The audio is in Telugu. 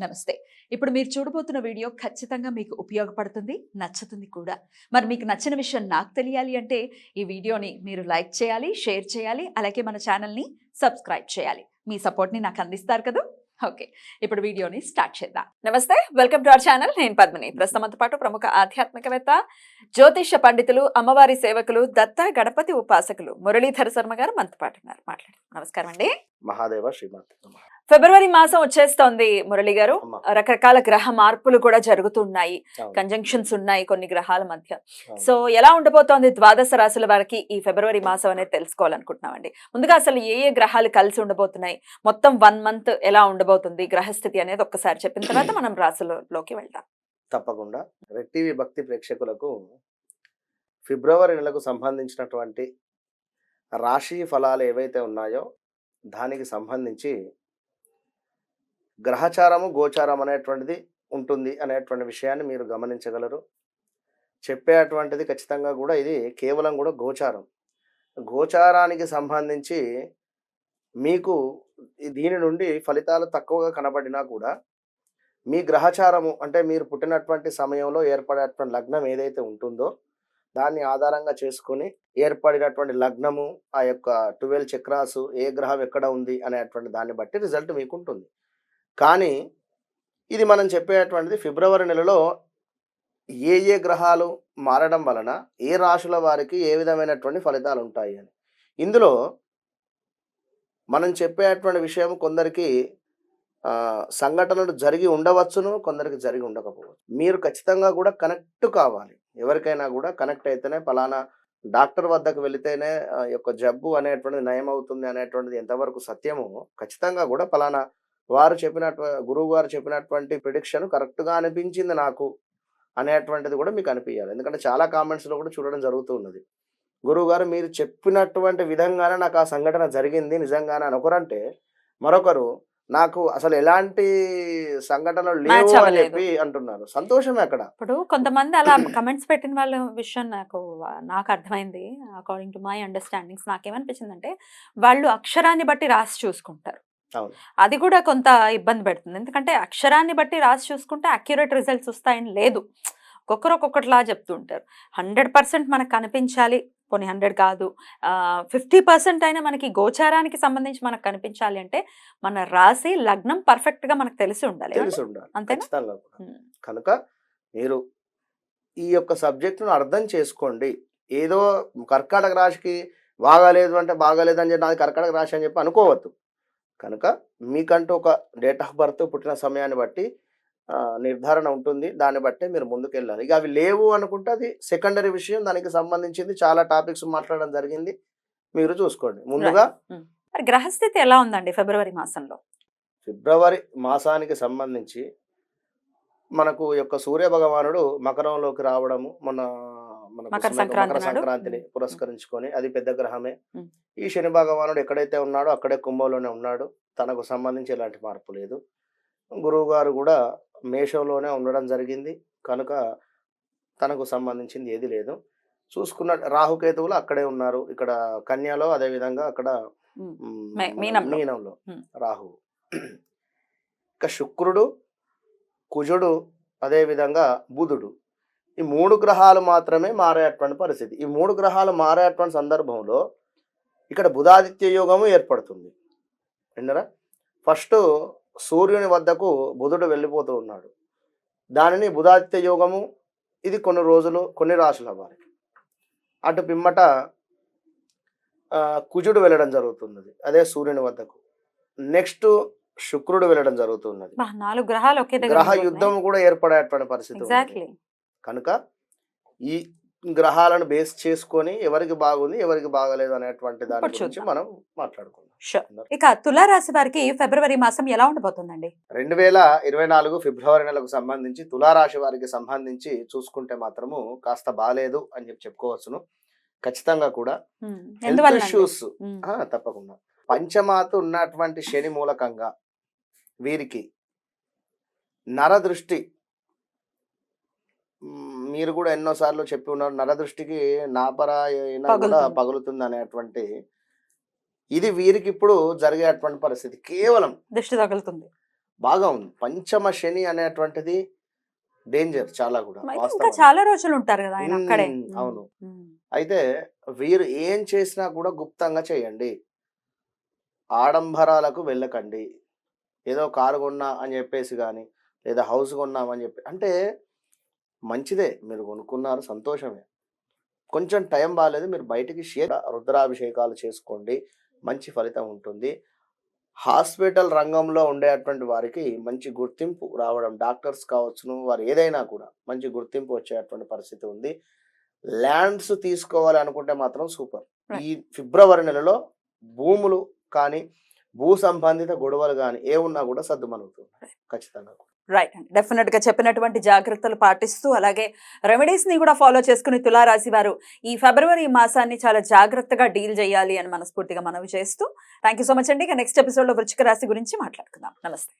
నమస్తే. ఇప్పుడు మీరు చూడబోతున్న వీడియో ఖచ్చితంగా మీకు ఉపయోగపడుతుంది, నచ్చుతుంది కూడా. మరి మీకు నచ్చిన విషయం నాకు తెలియాలి అంటే ఈ వీడియోని మీరు లైక్ చేయాలి, షేర్ చేయాలి, అలాగే మన ఛానల్‌ని సబ్స్క్రైబ్ చేయాలి. మీ సపోర్ట్‌ని నాకు అందిస్తారు కదూ! ఓకే. ఇప్పుడు వీడియోని స్టార్ట్ చేద్దాం. నమస్తే. Welcome to our channel. నేను పద్మిని. ప్రస్తుతంతో పాటు ప్రముఖ ఆధ్యాత్మికవేత్త, జ్యోతిష పండితులు, అమ్మవారి సేవకులు, దత్త గణపతి ఉపాసకులు మురళీధర శర్మ గారు మనతో పాటు ఉన్నారు. మాట్లాడండి. నమస్కారం అండి. మహాదేవ శ్రీమాత. ఫిబ్రవరి మాసం వచ్చేస్తోంది మురళి గారు. అమ్మ. రకరకాల గ్రహ మార్పులు కూడా జరుగుతున్నాయి, అవును. కంజంక్షన్స్ ఉన్నాయి కొన్ని గ్రహాల మధ్య. అవును. సో ఎలా ఉండబోతోంది ద్వాదశ రాశుల వారికి ఈ ఫిబ్రవరి మాసం అనేది తెలుసుకోవాలనుకుంటున్నామండి. ముందుగా అసలు ఏ ఏ గ్రహాలు కలిసి ఉండబోతున్నాయి, మొత్తం 1 మంత్ ఎలా ఉండబోతుంది గ్రహస్థితి అనేది ఒక్కసారి చెప్పిన తర్వాత మనం రాశులలోకి వెళ్దాం. తప్పకుండా రెడ్ టీవీ భక్తి ప్రేక్షకులకు ఫిబ్రవరి నెలకు సంబంధించినటువంటి రాశి ఫలాలు ఏవైతే ఉన్నాయో దానికి సంబంధించి గ్రహచారము గోచారం అనేటువంటిది ఉంటుంది అనేటువంటి విషయాన్ని మీరు గమనించగలరు. చెప్పేటువంటిది ఖచ్చితంగా కూడా ఇది కేవలం కూడా గోచారం. గోచారానికి సంబంధించి మీకు దీని నుండి ఫలితాలు తక్కువగా కనబడినా కూడా మీ గ్రహచారము అంటే మీరు పుట్టినటువంటి సమయంలో ఏర్పడేటువంటి లగ్నం ఏదైతే ఉంటుందో దాన్ని ఆధారంగా చేసుకొని ఏర్పడినటువంటి లగ్నము, ఆ యొక్క 12 చక్రాసు, ఏ గ్రహం ఎక్కడ ఉంది అనేటువంటి దాన్ని బట్టి రిజల్ట్ మీకు ఉంటుంది. కానీ ఇది మనం చెప్పేటువంటిది ఫిబ్రవరి నెలలో ఏ ఏ గ్రహాలు మారడం వలన ఏ రాశుల వారికి ఏ విధమైనటువంటి ఫలితాలు ఉంటాయి అని. ఇందులో మనం చెప్పేటువంటి విషయం కొందరికి సంఘటనలు జరిగి ఉండవచ్చును, కొందరికి జరిగి ఉండకపోవచ్చు. మీరు ఖచ్చితంగా కూడా కనెక్ట్ కావాలి. ఎవరికైనా కూడా కనెక్ట్ అయితేనే ఫలానా డాక్టర్ వద్దకు వెళితేనే యొక్క జబ్బు అనేటువంటిది నయం అవుతుంది అనేటువంటిది ఎంతవరకు సత్యమో ఖచ్చితంగా కూడా ఫలానా వారు గురువు గారు చెప్పినటువంటి ప్రిడిక్షన్ కరెక్ట్గా అనిపించింది నాకు అనేటువంటిది కూడా మీకు అనిపించాలి. ఎందుకంటే చాలా కామెంట్స్లో కూడా చూడడం జరుగుతూ ఉన్నది. గురువు గారు మీరు చెప్పినటువంటి విధంగానే నాకు ఆ సంఘటన జరిగింది నిజంగానే అని ఒకరంటే, మరొకరు నాకు అసలు ఎలాంటి సంఘటనలు లేవు అని చెప్పి అంటున్నారు. సంతోషమే అక్కడ. ఇప్పుడు కొంతమంది అలా కమెంట్స్ పెట్టిన వాళ్ళ విషయం నాకు అర్థమైంది. అకార్డింగ్ టు మై అండర్స్టాండింగ్స్ నాకేమనిపించిందంటే, వాళ్ళు అక్షరాన్ని బట్టి రాసి చూసుకుంటారు. అవును. అది కూడా కొంత ఇబ్బంది పెడుతుంది. ఎందుకంటే అక్షరాన్ని బట్టి రాసి చూసుకుంటే అక్యురేట్ రిజల్ట్స్ వస్తాయని లేదు. ఒక్కొక్కరు ఒక్కొక్కటిలా చెప్తూ ఉంటారు. 100% మనకు కనిపించాలి, పోనీ 100 కాదు, 50% అయినా మనకి గోచారానికి సంబంధించి మనకు కనిపించాలి అంటే మన రాశి లగ్నం పర్ఫెక్ట్ గా మనకు తెలిసి ఉండాలి. అంతేనా? ఖచ్చితంగా కూడా. కనుక మీరు ఈ యొక్క సబ్జెక్టును అర్థం చేసుకోండి. ఏదో కర్కాటక రాశికి బాగాలేదు అంటే బాగాలేదు అని చెప్పి నాది కర్కాటక రాశి అని చెప్పి అనుకోవద్దు. కనుక మీకంటూ ఒక డేట్ ఆఫ్ బర్త్, పుట్టిన సమయాన్ని బట్టి నిర్ధారణ ఉంటుంది. దాన్ని బట్టే మీరు ముందుకు వెళ్ళాలి. ఇక అవి లేవు అనుకుంటే అది సెకండరీ విషయం. దానికి సంబంధించింది చాలా టాపిక్స్ మాట్లాడడం జరిగింది, మీరు చూసుకోండి. ముందుగా గ్రహస్థితి ఎలా ఉందండి ఫిబ్రవరి మాసంలో? ఫిబ్రవరి మాసానికి సంబంధించి మనకు యొక్క సూర్య భగవానుడు మకరంలోకి రావడము మకర సంక్రాంతిని పురస్కరించుకొని, అది పెద్ద గ్రహమే. ఈ శని భగవానుడు ఎక్కడైతే ఉన్నాడో అక్కడే కుంభంలోనే ఉన్నాడు. తనకు సంబంధించి ఎలాంటి మార్పు లేదు. గురువు గారు కూడా మేషంలోనే ఉండడం జరిగింది. కనుక తనకు సంబంధించింది ఏది లేదు. చూసుకున్న రాహుకేతువులు అక్కడే ఉన్నారు. ఇక్కడ కన్యలో, అదేవిధంగా అక్కడ మీనంలో రాహువు. ఇక శుక్రుడు, కుజుడు, అదేవిధంగా బుధుడు, ఈ 3 గ్రహాలు మాత్రమే మారేటువంటి పరిస్థితి. ఈ 3 గ్రహాలు మారేటువంటి సందర్భంలో ఇక్కడ బుధాదిత్య యోగము ఏర్పడుతుంది. విన్నరా? ఫస్ట్ సూర్యుని వద్దకు బుధుడు వెళ్ళిపోతూ ఉన్నాడు. దానిని బుధాదిత్య యోగము. ఇది కొన్ని రోజులు కొన్ని రాశుల వారికి. అటు పిమ్మట కుజుడు వెళ్ళడం జరుగుతున్నది, అదే సూర్యుని వద్దకు. నెక్స్ట్ శుక్రుడు వెళ్ళడం జరుగుతున్నది. 4 గ్రహాలు ఒకే దగ్గర గ్రహ యుద్ధం కూడా ఏర్పడేటువంటి పరిస్థితి. కనుక ఈ గ్రహాలను బేస్ చేసుకొని ఎవరికి బాగుంది, ఎవరికి బాగలేదు అనేటువంటి దాని గురించి మనం మాట్లాడుకుందాం. ఇక తులారాశి వారికి ఫిబ్రవరి మాసం ఎలా ఉండబోతుందండి? 2024 ఫిబ్రవరి నెలకు సంబంధించి తులారాశి వారికి సంబంధించి చూసుకుంటే మాత్రము కాస్త బాలేదు అని చెప్పుకోవచ్చును. ఖచ్చితంగా కూడా హెల్త్ ఇష్యూస్ తప్పకుండా. పంచమాత ఉన్నటువంటి శని మూలకంగా వీరికి నరదృష్టి, మీరు కూడా ఎన్నోసార్లు చెప్పి ఉన్నారు, నరదృష్టికి నాపరా కూడా పగులుతుంది అనేటువంటి ఇది వీరికి ఇప్పుడు జరిగేటువంటి పరిస్థితి. కేవలం దృష్టి తగులుతుంది. బాగా ఉంది. పంచమ శని అనేటువంటిది డేంజర్ చాలా కూడా అయితే ఇంకా వాస్తవానికి. చాలా రోజులు ఉంటారు కదా ఆయన అక్కడే. అవును. అయితే వీరు ఏం చేసినా కూడా గుప్తంగా చేయండి. ఆడంబరాలకు వెళ్ళకండి. ఏదో కారు కొన్నా అని చెప్పేసి గాని, లేదా హౌస్ కొన్నామని చెప్పి అంటే మంచిదే. మీరు కొనుక్కున్నారు సంతోషమే. కొంచెం టైం బాలేదు. మీరు బయటికి రుద్రాభిషేకాలు చేసుకోండి. మంచి ఫలితం ఉంటుంది. హాస్పిటల్ రంగంలో ఉండేటువంటి వారికి మంచి గుర్తింపు రావడం, డాక్టర్స్ కావచ్చును, వారు ఏదైనా కూడా మంచి గుర్తింపు వచ్చేటువంటి పరిస్థితి ఉంది. ల్యాండ్స్ తీసుకోవాలి అనుకుంటే మాత్రం సూపర్. ఈ ఫిబ్రవరి నెలలో భూములు కానీ, భూ సంబంధిత గొడవలు గాని ఏవున్నా కూడా సద్దుమణుగుతున్నాయి ఖచ్చితంగా. రైట్ అండి. డెఫినెట్ గా చెప్పినటువంటి జాగ్రత్తలు పాటిస్తూ అలాగే రెమెడీస్ ని కూడా ఫాలో చేసుకుని తులారాశి వారు ఈ ఫిబ్రవరి మాసాన్ని చాలా జాగ్రత్తగా డీల్ చేయాలి అని మనస్ఫూర్తిగా మనవి చేస్తూ థ్యాంక్ యూ సో మచ్ అండి. ఇక నెక్స్ట్ ఎపిసోడ్ లో వృశ్చిక రాశి గురించి మాట్లాడుకుందాం. నమస్తే.